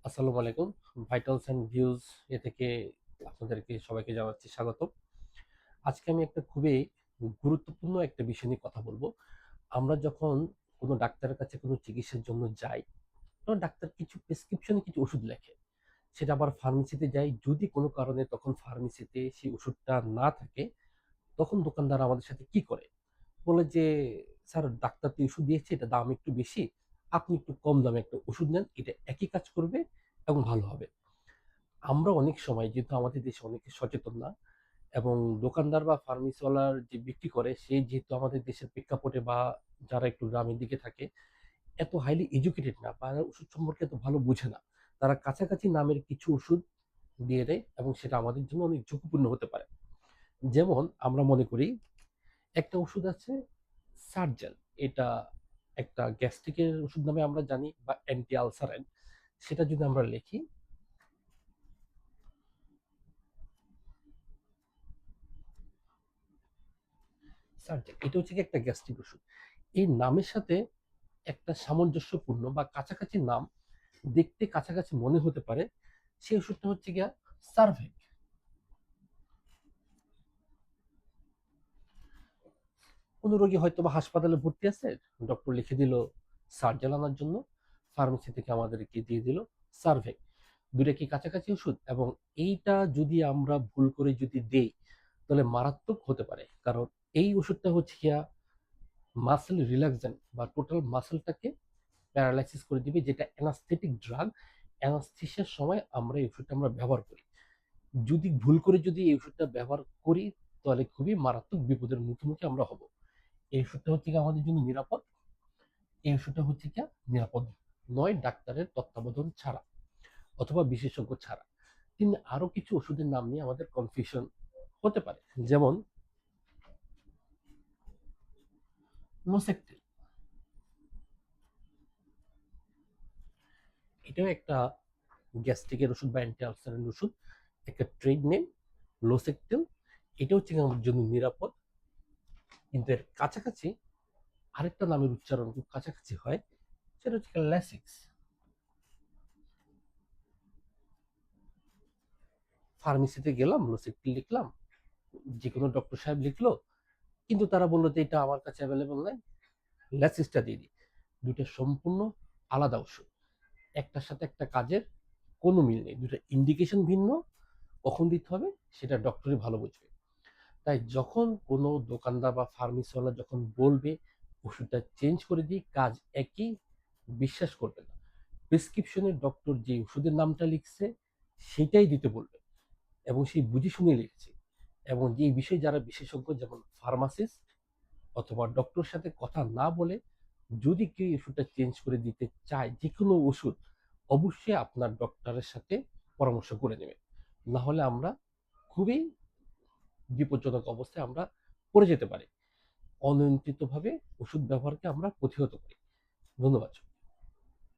আসসালামু আলাইকুম। Vitals and views থেকে আপনাদেরকে সবাইকে জানাচ্ছি স্বাগতম। আজকে আমি একটা খুবই গুরুত্বপূর্ণ একটা বিষয় নিয়ে কথা বলবো। আমরা যখন কোনো ডাক্তারের কাছে কোনো চিকিৎসার জন্য যাই, তখন ডাক্তার কিছু প্রেসক্রিপশনে কিছু ওষুধ লেখে। সেটা আবার ফার্মেসিতে যাই, যদি কোনো কারণে তখন ফার্মেসিতে সেই ওষুধটা না থাকে, তখন দোকানদার আমাদের সাথে কি করে? বলে যে, "স্যার, ডাক্তার তো ওষুধ দিয়েছে, এটা দাম একটু বেশি। আপনি একটু কম দামে একটা ওষুধ নেন, এটা একই কাজ করবে এবং ভালো হবে।" আমরা অনেক সময়, যেহেতু আমাদের দেশে অনেকে সচেতন না, এবং দোকানদার বা ফার্মেসিওয়ালার যে বিক্রি করে সে যেহেতু আমাদের দেশের প্রেক্ষাপটে বা যারা একটু গ্রামের দিকে থাকে এত হাইলি এডুকেটেড না বা ওষুধ সম্পর্কে এত ভালো বুঝে না, তারা কাছাকাছি নামের কিছু ওষুধ দিয়ে দেয় এবং সেটা আমাদের জন্য অনেক ঝুঁকিপূর্ণ হতে পারে। যেমন আমরা মনে করি একটা ওষুধ আছে সার্জেল, এটা একটা গ্যাস্ট্রিকের ওষুধ নামে আমরা জানি, বা অ্যান্টি আলসারেন্ট। সেটা যদি আমরা লিখি সার্জেল, এটা হচ্ছে কি একটা গ্যাস্ট্রিক ওষুধ। এই নামের সাথে একটা সামঞ্জস্যপূর্ণ বা কাছাকাছি নাম, দেখতে কাছাকাছি মনে হতে পারে, সেই ওষুধটা হচ্ছে গিয়া সার্ভেক। কোনো রোগী হয়তো বা হাসপাতালে ভর্তি আছে, ডক্টর লিখে দিল সার্জেল আনার জন্য, ফার্মেসি থেকে আমাদেরকে দিয়ে দিল সার্ভেক। দুইটা কি কাছাকাছি ওষুধ? এবং এইটা যদি আমরা ভুল করে যদি দেই, তাহলে মারাত্মক হতে পারে। কারণ এই ওষুধটা হচ্ছে গিয়া মাসেল রিল্যাক্সেন্ট বা টোটাল মাসেলটাকে প্যারালাইসিস করে দিবে, যেটা অ্যানাস্থেটিক ড্রাগ। অ্যানাস্থেসিয়ার সময় আমরা এই ওষুধটা আমরা ব্যবহার করি। যদি ভুল করে যদি এই ওষুধটা ব্যবহার করি, তাহলে খুবই মারাত্মক বিপদের মুখোমুখি আমরা হব। এই ওষুধটা হচ্ছে কি আমাদের জন্য নিরাপদ? এই ওষুধটা হচ্ছে কি নিরাপদ নয় ডাক্তারের তত্ত্বাবধান ছাড়া অথবা বিশেষজ্ঞ ছাড়া। কিন্তু আরো কিছু ওষুধের নাম নিয়ে আমাদের কনফিউশন হতে পারে। যেমন লোসেকটিল, এটাও একটা গ্যাস্ট্রিকের ওষুধ বা অ্যান্টি আলসারের ওষুধ, একটা ট্রেড নেম লোসেকটিল। এটা হচ্ছে কি আমাদের জন্য নিরাপদ। কিন্তু এর কাছাকাছি আরেকটা নামের উচ্চারণ খুব কাছাকাছি হয়, সেটা হচ্ছে ল্যাসিক্স। ফার্মেসিতে গেলাম, লোসেকটিল লিখলাম, যে কোনো ডক্টর সাহেব লিখলো, কিন্তু তারা বললো যে এটা আমার কাছে অ্যাভেলেবল নাই, ল্যাসিক্সটা দিয়ে দিই। দুইটা সম্পূর্ণ আলাদা ওষুধ, একটার সাথে একটা কাজের কোনো মিল নেই, দুটো ইন্ডিকেশন ভিন্ন। কখন দিতে হবে সেটা ডক্টরই ভালো বুঝবে। তাই যখন কোনো দোকানদার বা ফার্মেসিওয়ালা যখন বলবে ওষুধটা চেঞ্জ করে দিই, কাজ একই, বিশ্বাস করবে না। প্রেসক্রিপশনে ডক্টর যে ওষুধের নামটা লিখছে সেটাই দিতে বলবে, এবং সেই বুঝে শুনে লিখছে। এবং যে বিষয়ে যারা বিশেষজ্ঞ, যেমন ফার্মাসিস্ট অথবা ডক্টর সাথে কথা না বলে যদি কেউ ওষুধটা চেঞ্জ করে দিতে চায়, যে কোনো ওষুধ, অবশ্যই আপনার ডক্টরের সাথে পরামর্শ করে নেবেন। না হলে আমরা খুবই বিপজ্জনক অবস্থায় আমরা পড়ে যেতে পারি। অনিয়ন্ত্রিতভাবে ওষুধ ব্যবহারকে আমরা প্রতিহত করি। ধন্যবাদ।